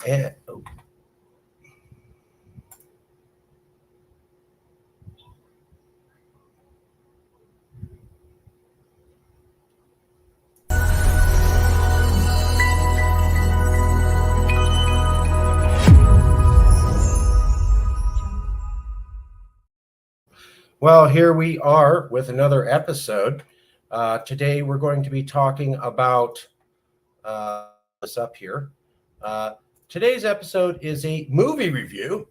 And well, here we are with another episode. Today we're going to be talking about this up here. Today's episode is a movie review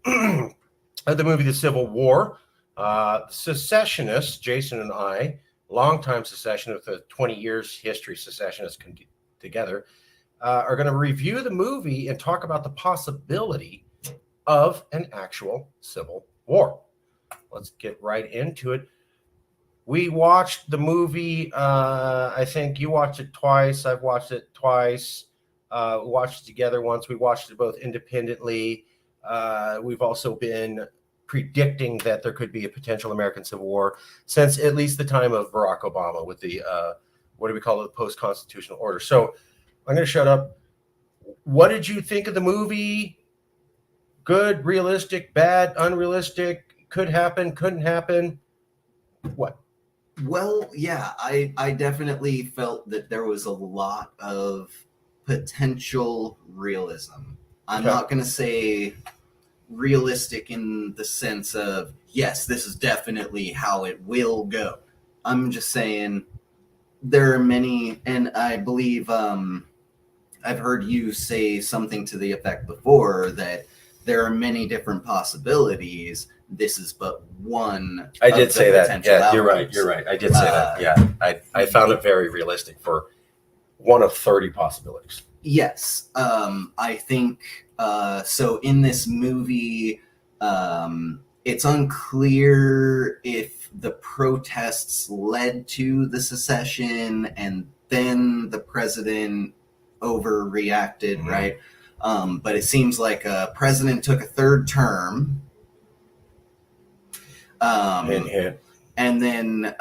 of the movie The Civil War. Secessionists, Jason and I, longtime secessionists with a 20 years history, secessionists together, are going to review the movie and talk about the possibility of an actual civil war. Let's get right into it. We watched the movie. I think you watched it twice. I've watched it twice. We watched it together once. We watched it both independently. We've also been predicting that there could be a potential American Civil War since at least the time of Barack Obama with the, what do we call it, the post-constitutional order. So I'm going to shut up. What did you think of the movie? Good, realistic, bad, unrealistic, could happen, couldn't happen? What? Well, yeah, I definitely felt that there was a lot of potential realism. I'm not going to say realistic in the sense of, yes, this is definitely how it will go. I'm just saying there are many, and I believe I've heard you say something to the effect before that there are many different possibilities. This is but one. I did say that. Yeah, outcomes. You're right. I did say that. Yeah, I found it very realistic for one of 30 possibilities. Yes, I think so. In this movie, it's unclear if the protests led to the secession and then the president overreacted, mm-hmm. right? But it seems like a president took a third term. And then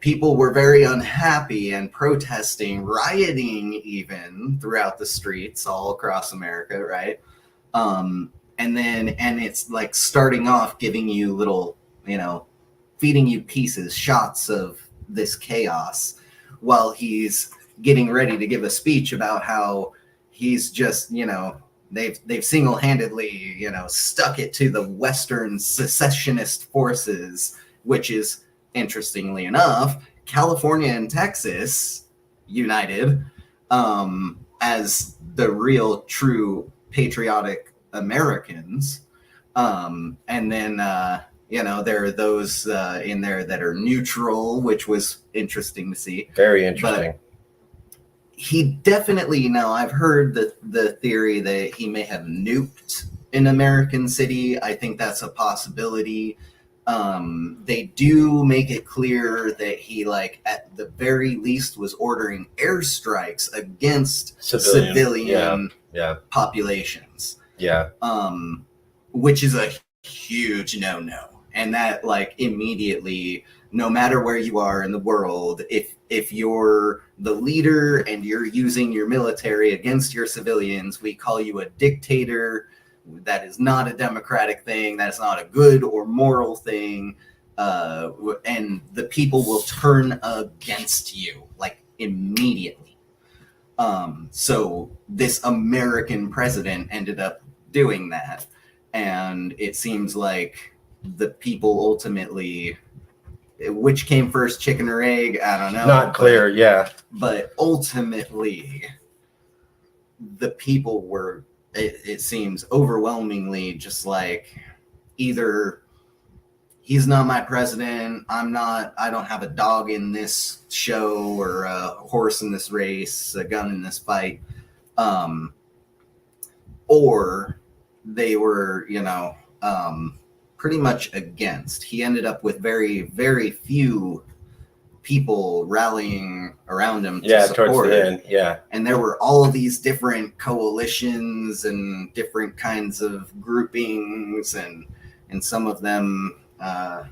people were very unhappy and protesting, rioting even throughout the streets all across America, right? And it's like starting off giving you little, feeding you pieces, shots of this chaos while he's getting ready to give a speech about how he's just, they've single-handedly, stuck it to the Western secessionist forces, which is, interestingly enough, California and Texas united as the real, true, patriotic Americans. And then, there are those in there that are neutral, which was interesting to see. Very interesting. But he definitely, I've heard the theory that he may have nuked an American city. I think that's a possibility. They do make it clear that he, at the very least, was ordering airstrikes against civilian populations. Yeah. Which is a huge no-no. And that, immediately, no matter where you are in the world, if you're the leader and you're using your military against your civilians, we call you a dictator. That is not a democratic thing. That is not a good or moral thing. And the people will turn against you, immediately. So this American president ended up doing that. And it seems like the people ultimately, which came first, chicken or egg? I don't know. Not clear, yeah. But ultimately, the people were, it seems, overwhelmingly just either he's not my president, I don't have a dog in this show or a horse in this race, a gun in this fight. Or they were, pretty much against. He ended up with very, very few people rallying around him to support towards the end, yeah. And there were all of these different coalitions and different kinds of groupings, and some of them a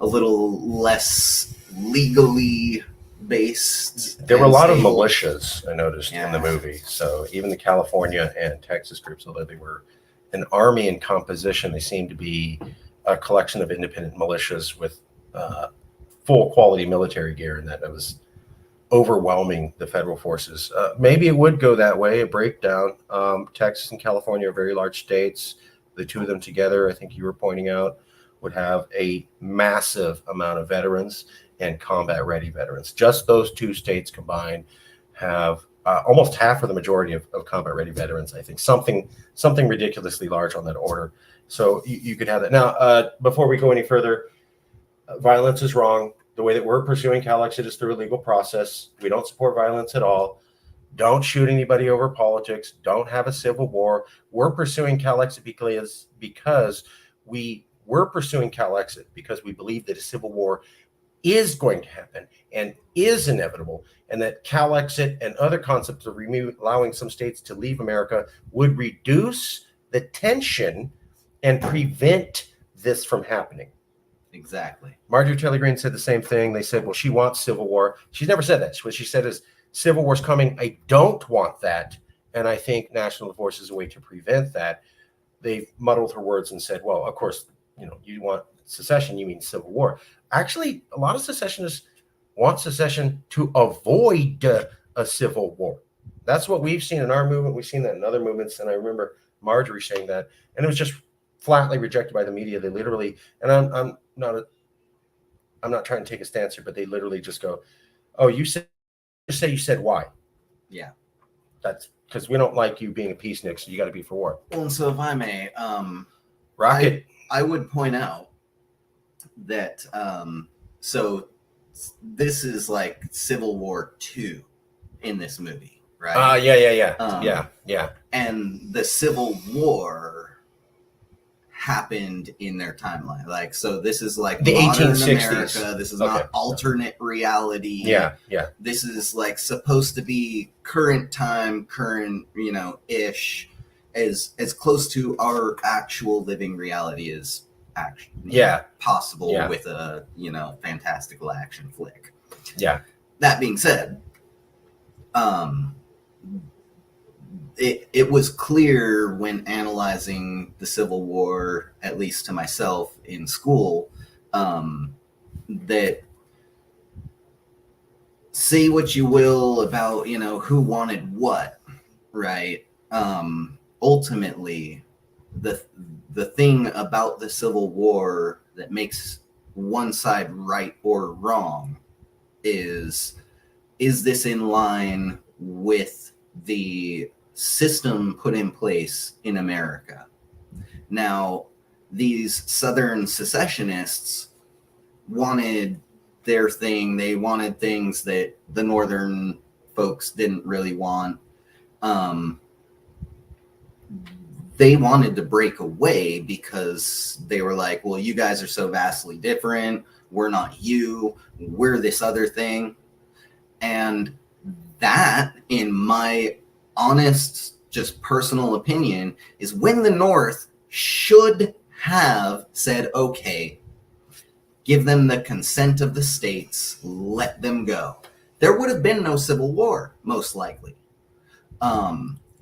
little less legally based. There were a and lot of stable. militias, I noticed, in the Yeah. movie. So even the California and Texas groups, although they were an army in composition, they seemed to be a collection of independent militias with full quality military gear, and that it was overwhelming the federal forces. Maybe it would go that way, a breakdown. Texas and California are very large states. The two of them together, I think you were pointing out, would have a massive amount of veterans and combat ready veterans. Just those two states combined have almost half of the majority of combat ready veterans. I think something ridiculously large on that order. So you could have that. Now, before we go any further, violence is wrong. The way that we're pursuing CalExit is through a legal process. We don't support violence at all. Don't shoot anybody over politics. Don't have a civil war. We're pursuing CalExit because we're pursuing CalExit because we believe that a civil war is going to happen and is inevitable, and that CalExit and other concepts of allowing some states to leave America would reduce the tension and prevent this from happening. Exactly. Marjorie Taylor Greene said the same thing. They said, well, she wants civil war. She's never said that. What she said is, civil war's coming. I don't want that. And I think national divorce is a way to prevent that. They've muddled her words and said, well, of course, you want secession, you mean civil war. Actually, a lot of secessionists want secession to avoid a civil war. That's what we've seen in our movement. We've seen that in other movements. And I remember Marjorie saying that, and it was just flatly rejected by the media. They literally, and I'm not trying to take a stance here, but they literally just go, "Oh, you said why?" Yeah, that's because we don't like you being a peacenik, so you got to be for war. Well, and so if I may, Rocket. I would point out that so this is like Civil War II in this movie, right? Yeah. And the Civil War happened in their timeline. Like, so this is like the modern 1860s. America. This is not alternate reality. Yeah. This is like supposed to be current time, ish, as close to our actual living reality as possible with a fantastical action flick. Yeah. That being said, it was clear when analyzing the Civil War, at least to myself in school, that say what you will about, who wanted what, right? Ultimately, the thing about the Civil War that makes one side right or wrong is this in line with the system put in place in America? Now, these Southern secessionists wanted their thing. They wanted things that the Northern folks didn't really want. They wanted to break away because they were like, well, you guys are so vastly different. We're not you. We're this other thing. And that, in my honest, just personal opinion, is when the North should have said, okay, give them the consent of the states, let them go. There would have been no Civil War, most likely.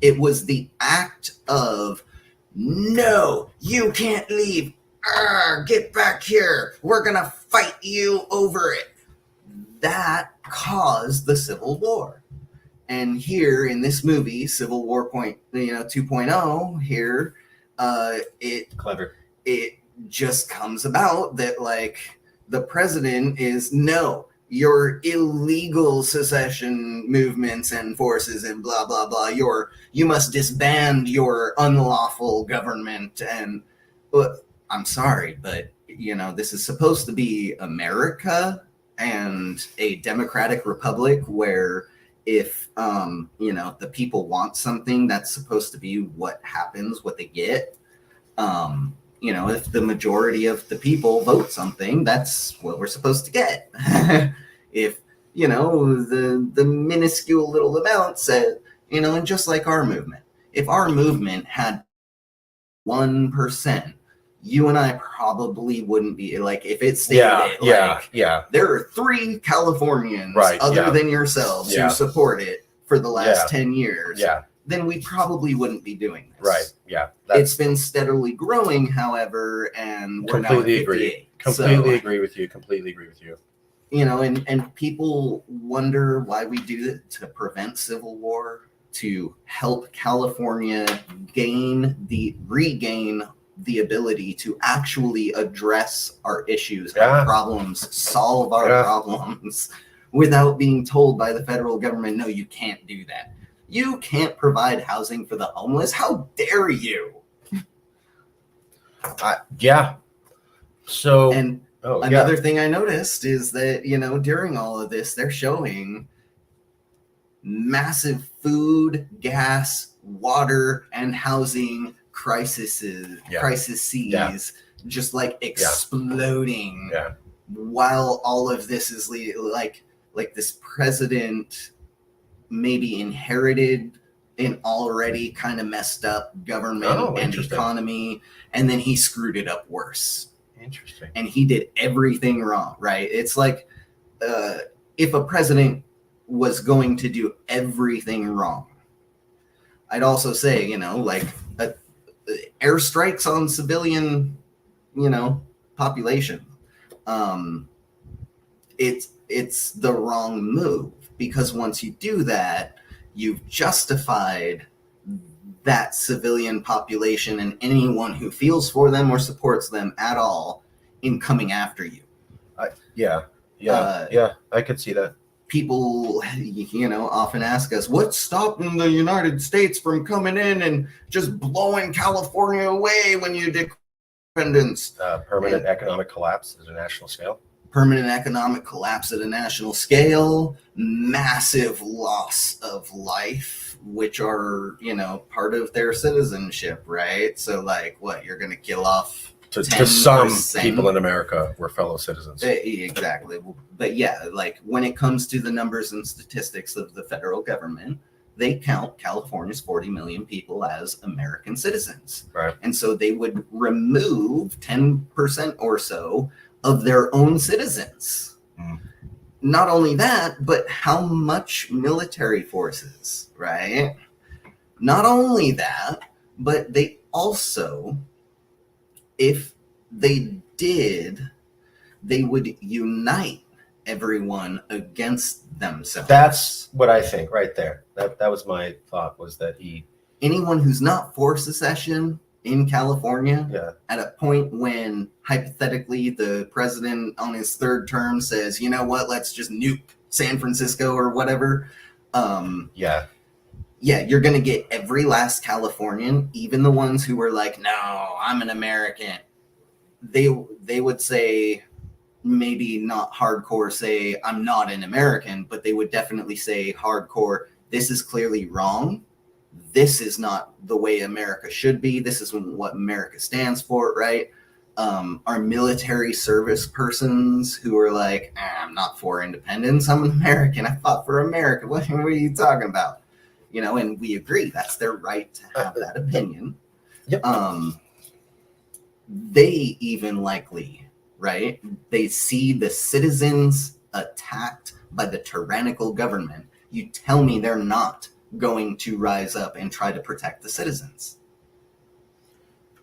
It was the act of, no, you can't leave. Get back here. We're going to fight you over it. That caused the Civil War. And here in this movie, Civil War 2.0, here, it just comes about that, like, the president is, no, your illegal secession movements and forces and blah, blah, blah, you must disband your unlawful government. And I'm sorry, but, this is supposed to be America and a democratic republic where if, the people want something, that's supposed to be what happens, what they get. If the majority of the people vote something, that's what we're supposed to get. If, the minuscule little amount said, and just like our movement, if our movement had 1% you and I probably wouldn't be like, if it stated there are 3 Californians other than yourselves who support it for the last 10 years, then we probably wouldn't be doing this. Right. Yeah. It's been steadily growing, however, and we're now at 58. Completely agree with you. Completely agree with you. You know, and people wonder why we do it, to prevent civil war, to help California regain the ability to actually address our issues, our problems, solve our problems without being told by the federal government, no, you can't do that. You can't provide housing for the homeless. How dare you? So, and another thing I noticed is that, you know, during all of this, they're showing massive food, gas, water, and housing crises, just like exploding, while all of this is like this president maybe inherited an already kind of messed up government and economy, and then he screwed it up worse. Interesting. And he did everything wrong, right? It's like if a president was going to do everything wrong, I'd also say, you know, like airstrikes on civilian, you know, population. It's the wrong move, because once you do that, you've justified that civilian population and anyone who feels for them or supports them at all in coming after you. I could see that. People, you know, often ask us, what's stopping the United States from coming in and just blowing California away when you declare independence? Permanent economic collapse at a national scale. Permanent economic collapse at a national scale, massive loss of life, which are, you know, part of their citizenship, right? So, like, what, you're going to kill off to some people in America were fellow citizens. Exactly. But yeah, like when it comes to the numbers and statistics of the federal government, they count California's 40 million people as American citizens. Right. And so they would remove 10% or so of their own citizens. Not only that, but how much military forces, right? Not only that, but they also, if they did, they would unite everyone against themselves. That's what I think right there. That was my thought, was that anyone who's not for secession in California, at a point when hypothetically the president on his 3rd term says, you know what, let's just nuke San Francisco or whatever. You're going to get every last Californian, even the ones who were like, no, I'm an American. They would say, maybe not hardcore say, I'm not an American, but they would definitely say hardcore, this is clearly wrong. This is not the way America should be. This isn't what America stands for, right? Our military service persons who are like, I'm not for independence. I'm an American. I fought for America. What are you talking about? You know, and we agree. That's their right to have that opinion. They even likely, right? They see the citizens attacked by the tyrannical government. You tell me they're not going to rise up and try to protect the citizens.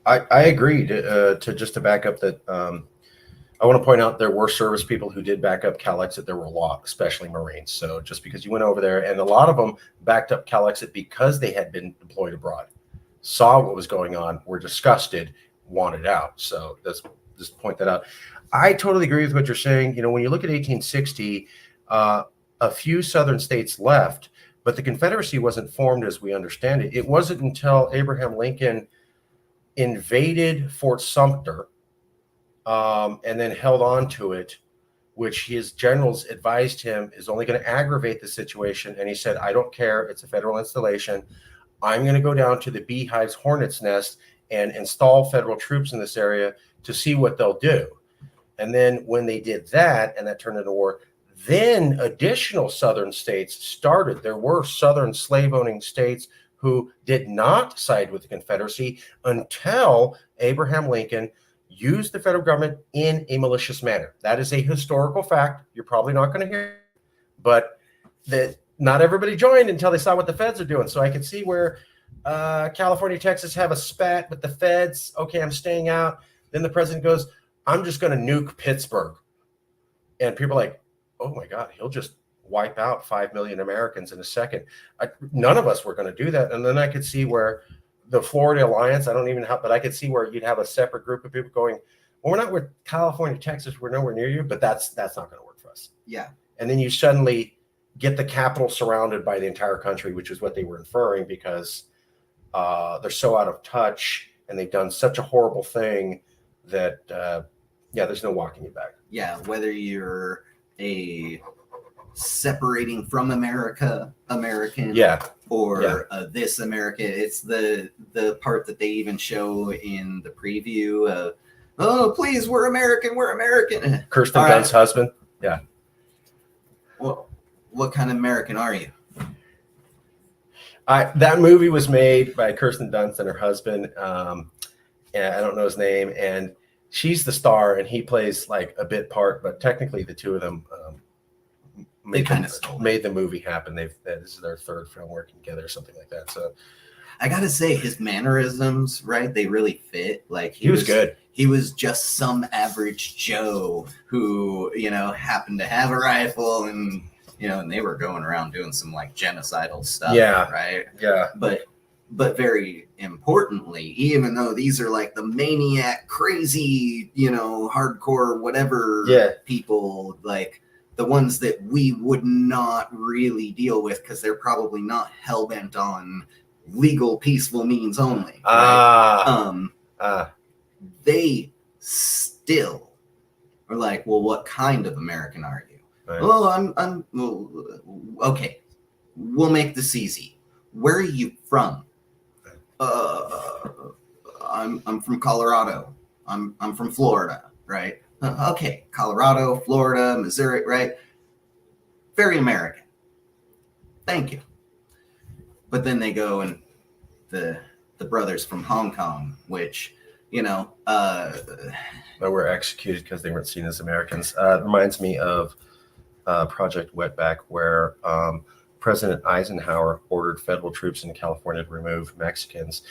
I agree. To back up that, I want to point out there were service people who did back up CalExit. There were a lot, especially Marines. So just because you went over there, and a lot of them backed up CalExit because they had been deployed abroad, saw what was going on, were disgusted, wanted out. So let's just point that out. I totally agree with what you're saying. You know, when you look at 1860, a few southern states left, but the Confederacy wasn't formed as we understand it. It wasn't until Abraham Lincoln invaded Fort Sumter and then held on to it, which his generals advised him is only going to aggravate the situation. And he said, I don't care. It's a federal installation. I'm going to go down to the Beehive's hornet's nest and install federal troops in this area to see what they'll do. And then when they did that, and that turned into war, then additional southern states started. There were southern slave-owning states who did not side with the Confederacy until Abraham Lincoln use the federal government in a malicious manner. That is a historical fact. You're probably not going to hear, but that not everybody joined until they saw what the feds are doing. So I could see where California, Texas have a spat with the feds. Okay, I'm staying out. Then the president goes, I'm just going to nuke Pittsburgh. And people are like, oh my God, he'll just wipe out 5 million Americans in a second. None of us were going to do that. And then I could see where the Florida Alliance, I don't even have, but I could see where you'd have a separate group of people going, well, we're not with California, Texas, we're nowhere near you, but that's not going to work for us. Yeah. And then you suddenly get the capital surrounded by the entire country, which is what they were inferring, because they're so out of touch and they've done such a horrible thing that, there's no walking it back. Yeah, whether you're a separating from American, or this America, it's the part that they even show in the preview of, oh, please, we're American. Kirsten Dunst's husband. Yeah. Well, what kind of American are you? That movie was made by Kirsten Dunst and her husband. And I don't know his name, and she's the star, and he plays like a bit part, but technically the two of them made the movie happen. This is their third film working together or something like that. So I gotta say, his mannerisms, right? They really fit. Like he was good. He was just some average Joe who, happened to have a rifle and, and they were going around doing some like genocidal stuff. Yeah. Right. Yeah. But very importantly, even though these are like the maniac, crazy, hardcore, whatever people, like the ones that we would not really deal with because they're probably not hell-bent on legal, peaceful means only. They still are like, well, what kind of American are you? Right. Well, okay. We'll make this easy. Where are you from? I'm from Colorado. I'm from Florida, right? Okay, Colorado, Florida, Missouri, right? Very American. Thank you. But then they go and the brothers from Hong Kong, which, that were executed because they weren't seen as Americans. It reminds me of Project Wetback, where President Eisenhower ordered federal troops in California to remove Mexicans.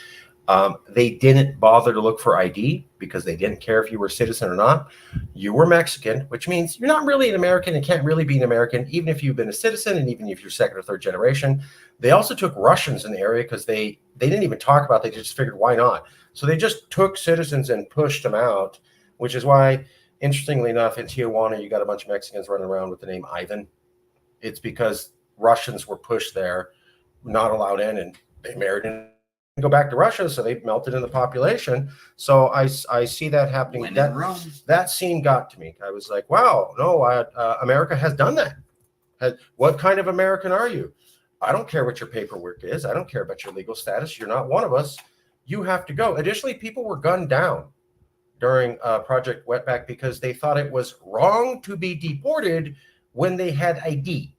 They didn't bother to look for ID because they didn't care if you were a citizen or not. You were Mexican, which means you're not really an American and can't really be an American, even if you've been a citizen and even if you're second or third generation. They also took Russians in the area because they didn't even talk about it. They just figured, why not? So they just took citizens and pushed them out, which is why, interestingly enough, in Tijuana, you got a bunch of Mexicans running around with the name Ivan. It's because Russians were pushed there, not allowed in, and they married and go back to Russia, so they melted in the population. So I see that happening. That scene got to me. I was like, wow, no, America has done that. What kind of American are you? I don't care what your paperwork is. I don't care about your legal status. You're not one of us. You have to go. Additionally, people were gunned down during Project Wetback because they thought it was wrong to be deported when they had ID.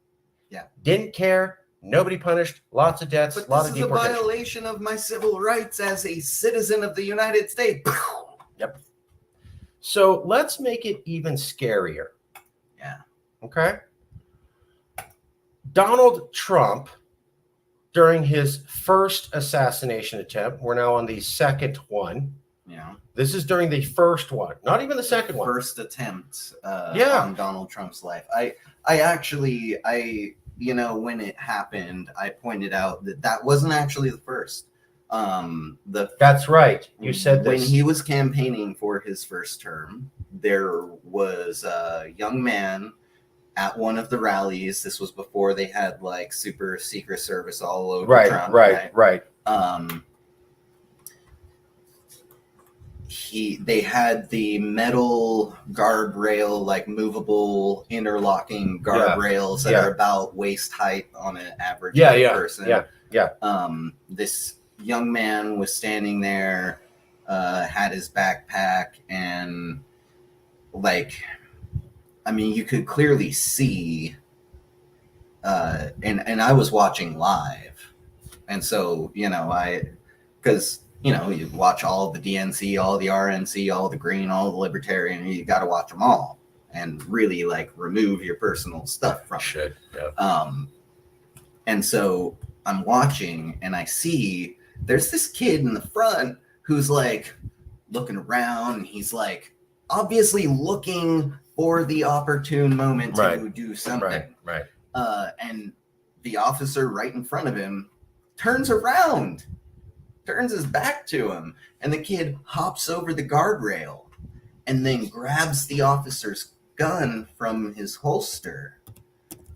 Yeah. Didn't care. Nobody punished. Lots of deaths. But lot this of is a violation of my civil rights as a citizen of the United States. Yep. So let's make it even scarier. Yeah. Okay. Donald Trump, during his first assassination attempt, we're now on the second one. Yeah. This is during the first one, not even the second one. First attempt on Donald Trump's life. I actually, when it happened, I pointed out that wasn't actually the first. That's right. You said this. When he was campaigning for his first term, there was a young man at one of the rallies. This was before they had like super secret service all over Trump. Right. They had the metal guardrail, like movable interlocking guardrails that are about waist height on an average person. This young man was standing there, had his backpack, and you could clearly see, and I was watching live. And so, because you know, you watch all the DNC, all the RNC, all the Green, all the Libertarian. You got to watch them all and really like remove your personal stuff from Should. Yeah. And so I'm watching and I see there's this kid in the front who's like looking around. And he's like obviously looking for the opportune moment to do something. Right. And the officer right in front of him turns around, turns his back to him, and the kid hops over the guardrail and then grabs the officer's gun from his holster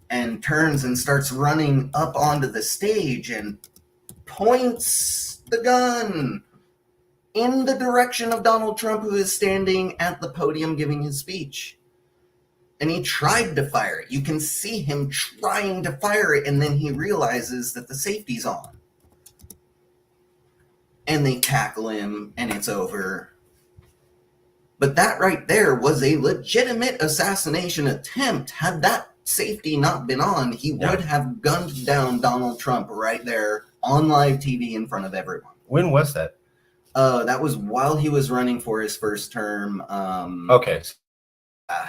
and turns and starts running up onto the stage and points the gun in the direction of Donald Trump, who is standing at the podium giving his speech. And he tried to fire it. You can see him trying to fire it, and then he realizes that the safety's on. And they tackle him, and it's over. But that right there was a legitimate assassination attempt. Had that safety not been on, he would have gunned down Donald Trump right there on live TV in front of everyone. When was that? That was while he was running for his first term. Okay.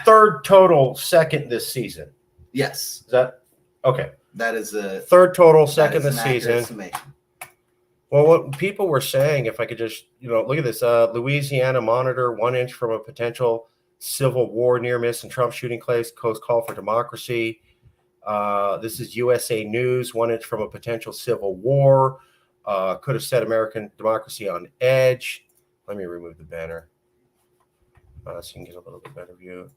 Third total, second this season. Yes. Is that okay? That is a third total, second this season. Summation. Well, what people were saying, if I could just, look at this. Louisiana monitor 1 inch from a potential civil war near miss and Trump shooting close call for democracy. This is USA News, 1 inch from a potential civil war. Could have set American democracy on edge. Let me remove the banner so you can get a little bit better view.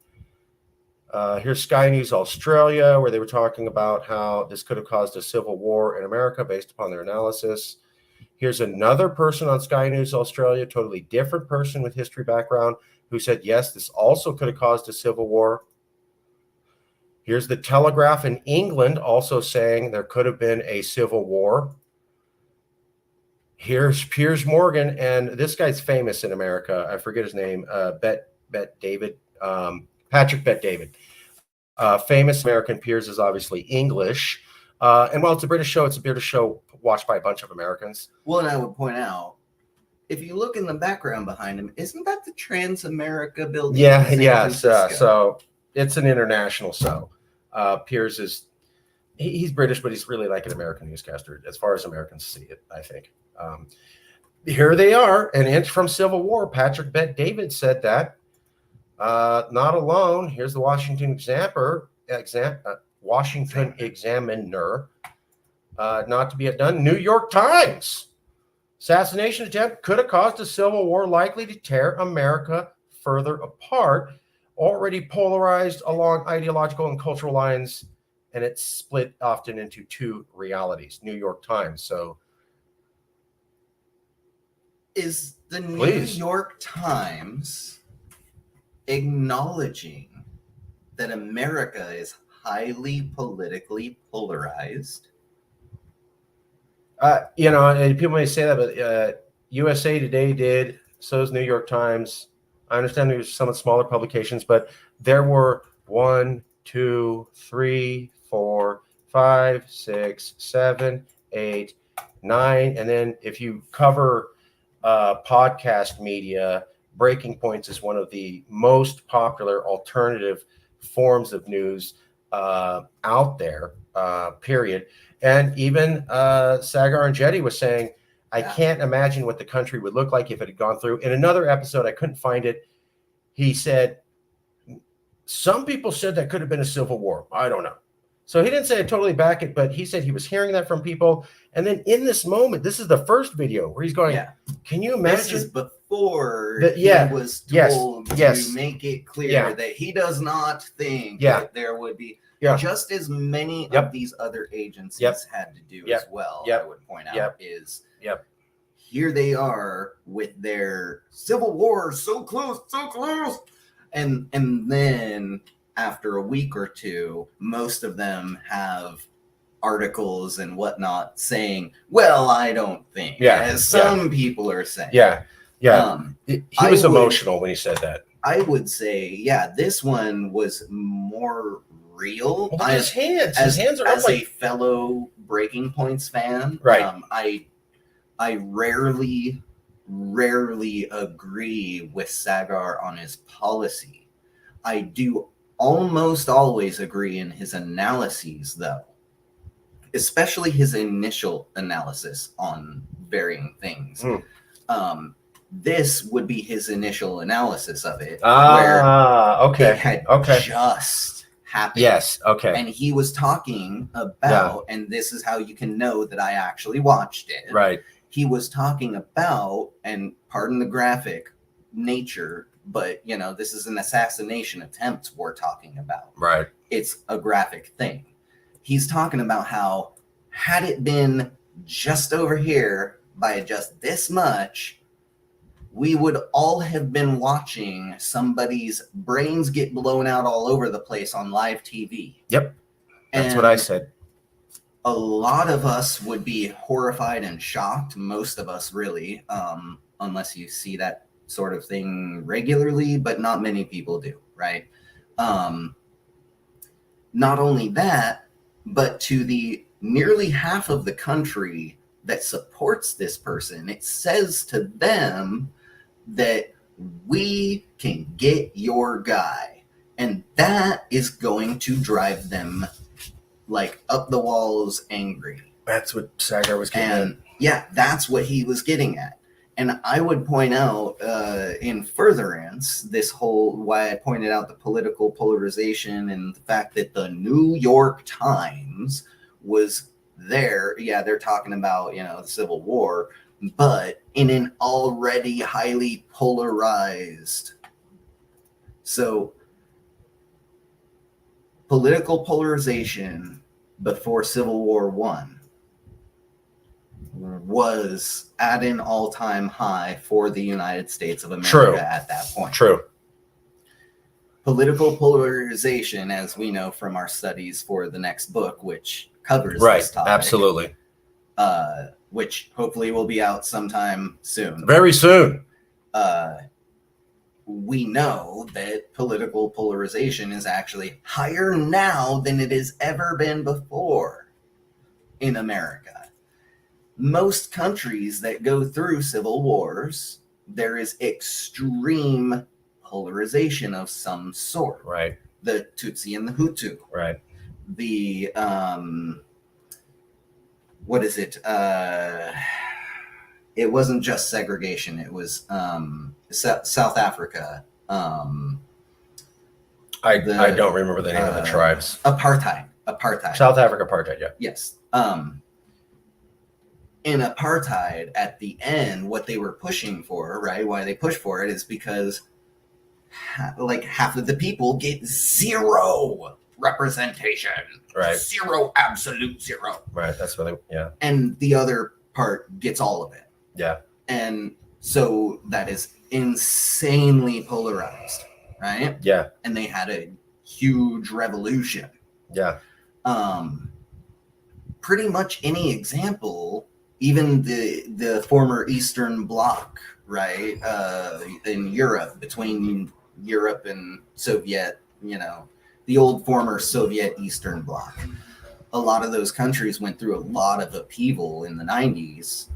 Here's Sky News Australia, where they were talking about how this could have caused a civil war in America based upon their analysis. Here's another person on Sky News Australia, totally different person with history background, who said, yes, this also could have caused a civil war. Here's the Telegraph in England also saying there could have been a civil war. Here's Piers Morgan, and this guy's famous in America. I forget his name. Patrick Bet David. Famous American. Piers is obviously English. And while it's a British show, it's a British show watched by a bunch of Americans. Well, and I would point out, if you look in the background behind him, isn't that the Trans-America building? Yes. So it's an international show. Piers is, he's British, but he's really like an American newscaster as far as Americans see it, I think. Here they are, an inch from civil war. Patrick Bet David said that. Not alone. Here's the Washington Examiner. Not to be outdone. New York Times. Assassination attempt could have caused a civil war likely to tear America further apart. Already polarized along ideological and cultural lines, and it's split often into two realities. New York Times. So is the New York Times acknowledging that America is highly politically polarized? People may say that, but USA Today did. So is New York Times. I understand there's some smaller publications, but there were 1, 2, 3, 4, 5, 6, 7, 8, 9. And then if you cover podcast media, Breaking Points is one of the most popular alternative forms of news out there, period. And even Sagar and Jetty was saying, I can't imagine what the country would look like if it had gone through. In another episode, I couldn't find it. He said, some people said that could have been a civil war. I don't know. So he didn't say I totally back it, but he said he was hearing that from people. And then in this moment, this is the first video where he's going, can you imagine? This is before he was told to make it clear that he does not think that there would be just as many of these other agencies had to do as well. I would point out is here they are with their civil war so close, and then after a week or two, most of them have articles and whatnot saying, well, I don't think, as some people are saying. He was emotional when he said that. I would say, this one was more real. Well, his hands are as a fellow Breaking Points fan, right? I rarely rarely agree with Sagar on his policy. I do almost always agree in his analyses, though, especially his initial analysis on varying things. This would be his initial analysis of it, where okay, it had just happened. Yes, okay. And he was talking about, and this is how you can know that I actually watched it. Right. He was talking about, and pardon the graphic nature, but you know, this is an assassination attempt we're talking about. Right. It's a graphic thing. He's talking about how, had it been just over here by just this much, we would all have been watching somebody's brains get blown out all over the place on live TV. Yep. That's what I said. A lot of us would be horrified and shocked, most of us really, unless you see that sort of thing regularly, but not many people do, right? Not only that, but to the nearly half of the country that supports this person, it says to them that we can get your guy, and that is going to drive them like up the walls angry. That's what Sagar was getting at. Yeah, that's what he was getting at. And I would point out in furtherance this whole, why I pointed out the political polarization and the fact that the New York Times was there. Yeah, they're talking about, you know, the Civil War, but in an already highly polarized. So political polarization before Civil War I was at an all-time high for the United States of America at that point. True. Political polarization, as we know from our studies for the next book, which covers this topic. Absolutely. Which hopefully will be out sometime soon. Very soon. We know that political polarization is actually higher now than it has ever been before in America. Most countries that go through civil wars, there is extreme polarization of some sort. Right. The Tutsi and the Hutu. Right. The what is it? It wasn't just segregation. It was South Africa. I don't remember the name of the tribes. Apartheid. South Africa apartheid, yeah. Yes. In apartheid, at the end, what they were pushing for, right? Why they pushed for it is because like half of the people get zero representation. Right. Zero, absolute zero. Right. That's what And the other part gets all of it. Yeah. And so that is insanely polarized, right? Yeah. And they had a huge revolution. Yeah. Pretty much any example, even the former Eastern Bloc, right? In Europe, between Europe and Soviet, you know, the old former Soviet Eastern Bloc. A lot of those countries went through a lot of upheaval in the 90s.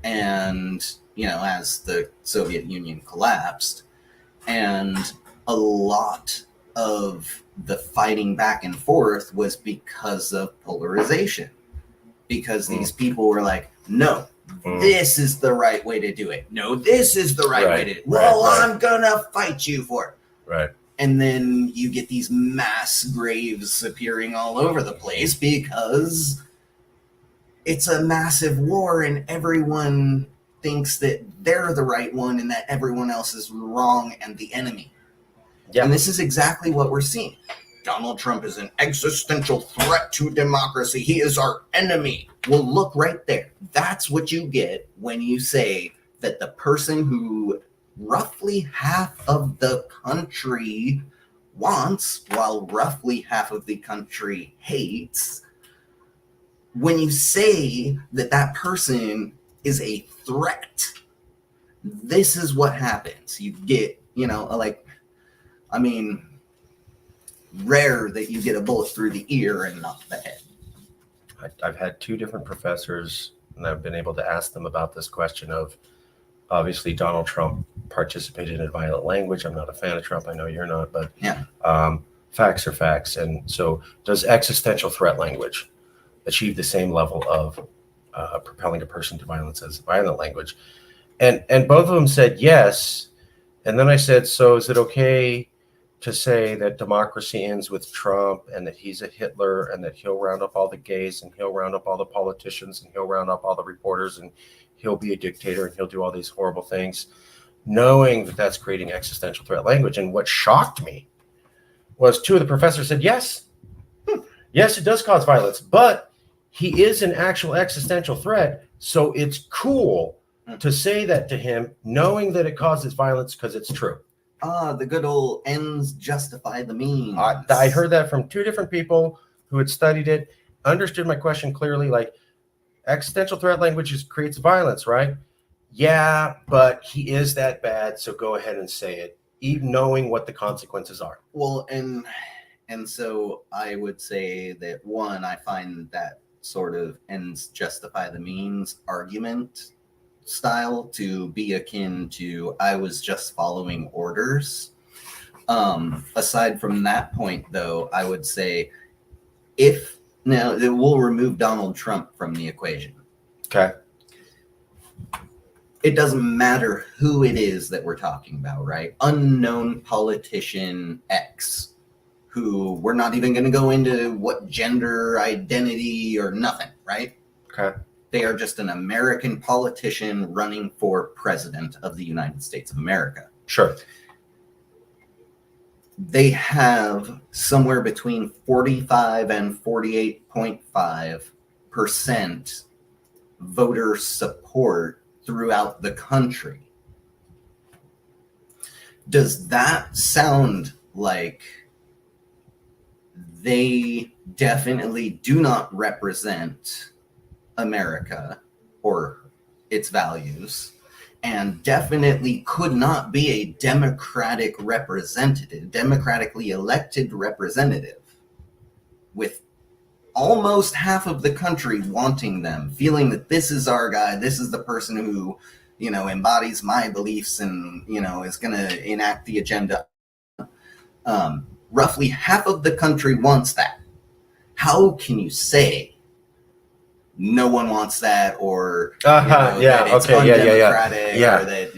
And, you know, as the Soviet Union collapsed, and a lot of the fighting back and forth was because of polarization. Because these people were like, no, this is the right way to do it. No, this is the right way to do it. Well, I'm gonna fight you for it. Right. And then you get these mass graves appearing all over the place because it's a massive war and everyone thinks that they're the right one and that everyone else is wrong and the enemy. Yeah. And this is exactly what we're seeing. Donald Trump is an existential threat to democracy. He is our enemy. Well, look right there. That's what you get when you say that the person who roughly half of the country wants, while roughly half of the country hates, when you say that that person is a threat, this is what happens. You get, you know, like, I mean, rare that you get a bullet through the ear and not the head. I've had two different professors, and I've been able to ask them about this question of Obviously, Donald Trump participated in violent language. I'm not a fan of Trump. I know you're not, but Yeah. facts are facts. And so, does existential threat language achieve the same level of propelling a person to violence as violent language? And both of them said yes. And then I said, so is it okay to say that democracy ends with Trump and that he's a Hitler and that he'll round up all the gays and he'll round up all the politicians and he'll round up all the reporters and he'll be a dictator and he'll do all these horrible things, knowing that that's creating existential threat language? And what shocked me was two of the professors said, yes, yes, it does cause violence, but he is an actual existential threat. So it's cool to say that to him, knowing that it causes violence because it's true. The good old ends justify the means. I heard that from two different people who had studied it, understood my question clearly. Like, existential threat language creates violence, right? Yeah, but he is that bad, so go ahead and say it, even knowing what the consequences are. Well, and so I would say that, one, I find that sort of ends justify the means argument style to be akin to I was just following orders. Aside from that point, though, I would say now we'll remove Donald Trump from the equation. Okay. It doesn't matter who it is that we're talking about, right? Unknown politician X, who we're not even going to go into what gender identity or nothing, right? Okay. They are just an American politician running for president of the United States of America. Sure. They have somewhere between 45 and 48.5% voter support throughout the country. Does that sound like they definitely do not represent America or its values, and definitely could not be a democratically elected representative, with almost half of the country wanting them, feeling that this is our guy, this is the person who, embodies my beliefs and, is going to enact the agenda. Roughly half of the country wants that. How can you say no one wants that, or that it's undemocratic, or that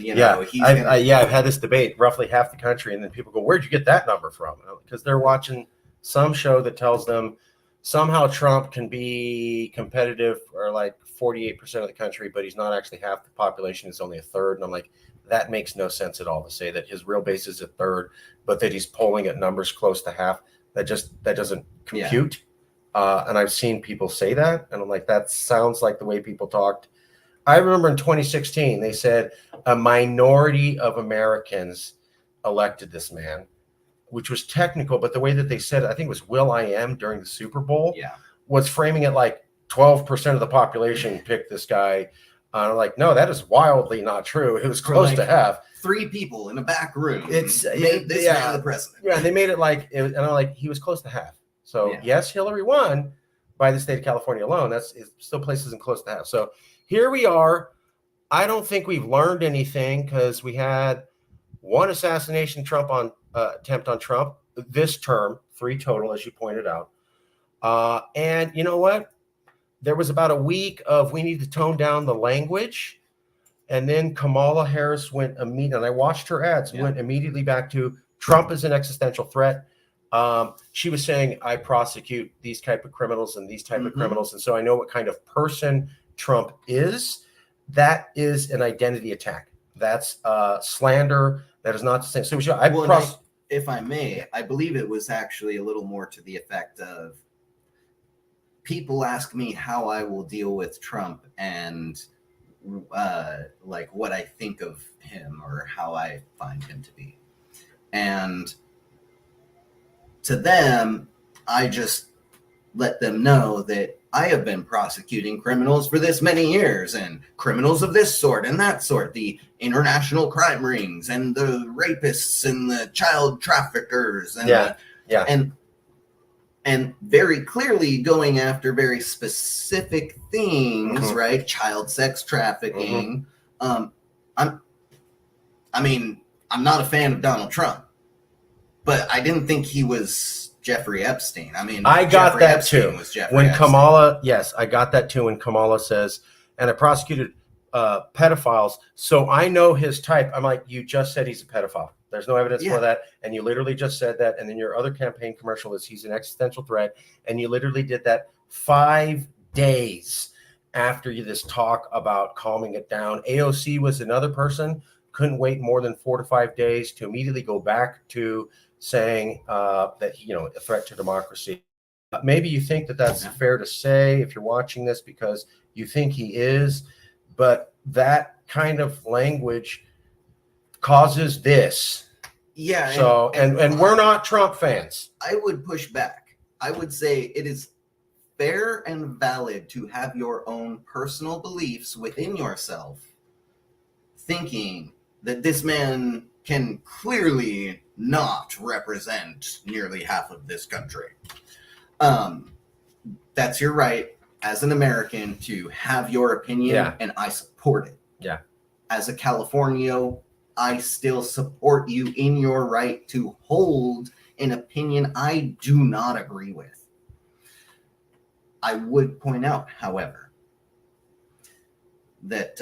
I've had this debate. Roughly half the country, and then people go, "Where'd you get that number from?" Because they're watching some show that tells them somehow Trump can be competitive for like 48% of the country, but he's not actually half the population; it's only a third. And I'm like, that makes no sense at all to say that his real base is a third, but that he's polling at numbers close to half. That doesn't compute. And I've seen people say that, and I'm like, that sounds like the way people talked. I remember in 2016, they said a minority of Americans elected this man, which was technical, but the way that they said it, I think it was Will.i.am during the Super Bowl, was framing it like 12% of the population picked this guy. I'm like, no, that is wildly not true. It was close to half. 3 people in a back room made this man the president. Yeah, they made it like, and I'm like, he was close to half. So yes, Hillary won by the state of California alone. It still places him close to half. So here we are. I don't think we've learned anything because we had one assassination attempt on Trump this term, 3 total, as you pointed out. And you know what? There was about a week of we need to tone down the language. And then Kamala Harris went immediately, and I watched her ads, went immediately back to Trump is an existential threat. She was saying, I prosecute these type of criminals and these type of criminals. And so I know what kind of person Trump is. That is an identity attack. That's slander. That is not the same. So if I may, I believe it was actually a little more to the effect of people ask me how I will deal with Trump and like what I think of him or how I find him to be. And to them, I just let them know that I have been prosecuting criminals for this many years, and criminals of this sort and that sort, the international crime rings and the rapists and the child traffickers and and very clearly going after very specific things, right? Child sex trafficking. I mean, I'm not a fan of Donald Trump, but I didn't think he was Jeffrey Epstein. I mean, I got Jeffrey that Epstein too. was Jeffrey When Epstein. Kamala, yes, I got that too. When Kamala says, and I prosecuted pedophiles, so I know his type. I'm like, you just said he's a pedophile. There's no evidence for that, and you literally just said that. And then your other campaign commercial is he's an existential threat, and you literally did that 5 days after this talk about calming it down. AOC was another person, couldn't wait more than 4 to 5 days to immediately go back to saying that, a threat to democracy. Maybe you think that that's fair to say if you're watching this because you think he is, but that kind of language causes this. Yeah. So, and we're not Trump fans. I would push back. I would say it is fair and valid to have your own personal beliefs within yourself, thinking that this man can clearly not represent nearly half of this country. That's your right as an American to have your opinion, and I support it. Yeah. As a Californio, I still support you in your right to hold an opinion I do not agree with. I would point out, however, that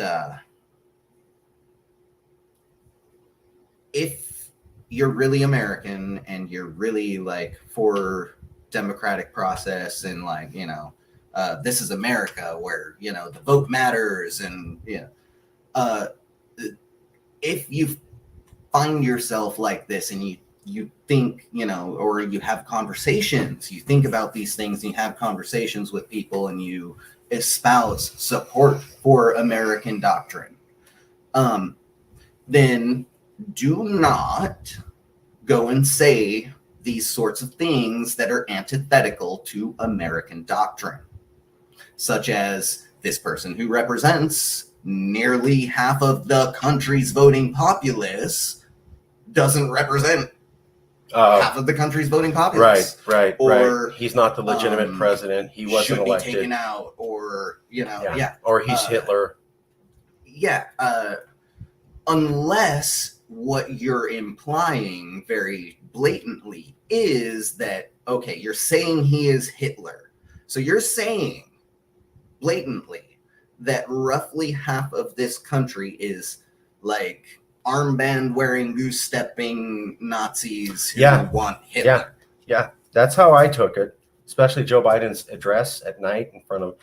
if you're really American and you're really like for democratic process and like, this is America where, the vote matters and, if you find yourself like this and you think, or you have conversations, you think about these things and you have conversations with people and you espouse support for American doctrine, then do not go and say these sorts of things that are antithetical to American doctrine, such as this person who represents nearly half of the country's voting populace doesn't represent half of the country's voting populace. Right. Or he's not the legitimate president. He wasn't elected. Should be taken out, or or he's Hitler. Unless what you're implying very blatantly is that, okay, you're saying he is Hitler. So you're saying blatantly that roughly half of this country is like armband wearing, goose stepping Nazis who want Hitler. Yeah. That's how I took it, especially Joe Biden's address at night in front of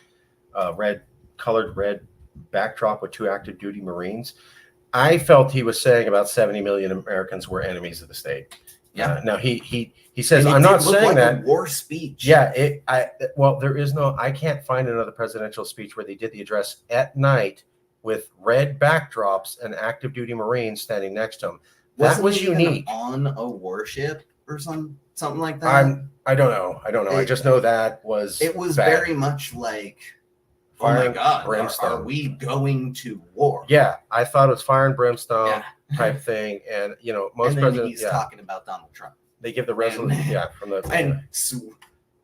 colored red backdrop with 2 active duty Marines. I felt he was saying about 70 million Americans were enemies of the state. Now he says, I'm not saying that. A war speech. There is no, I can't find another presidential speech where they did the address at night with red backdrops and active duty Marines standing next to him. That was unique. On a warship or something like that. I don't know. I just know that was. It was bad. Very much like, fire oh my God, brimstone. Are we going to war? Yeah, I thought it was fire and brimstone type thing, and most presidents. He's talking about Donald Trump. They give the resolution, So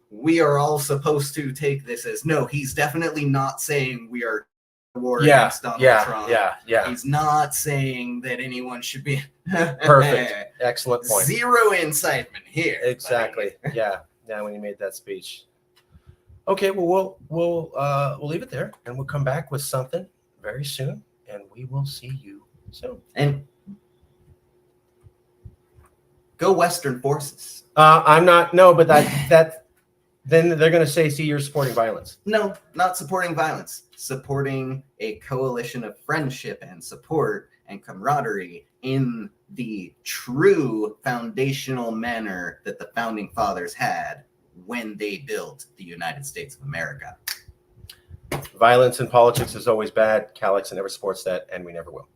we are all supposed to take this as no. He's definitely not saying we are war against Donald Trump. Yeah. He's not saying that anyone should be perfect. Excellent point. Zero incitement here. Exactly. Yeah. When he made that speech. Okay, well, we'll leave it there, and we'll come back with something very soon, and we will see you soon. And go Western forces. I'm not. No, but that then they're going to say, "See, you're supporting violence." No, not supporting violence. Supporting a coalition of friendship and support and camaraderie in the true foundational manner that the founding fathers had when they built the United States of America. Violence in politics is always bad. Calix never supports that, and we never will.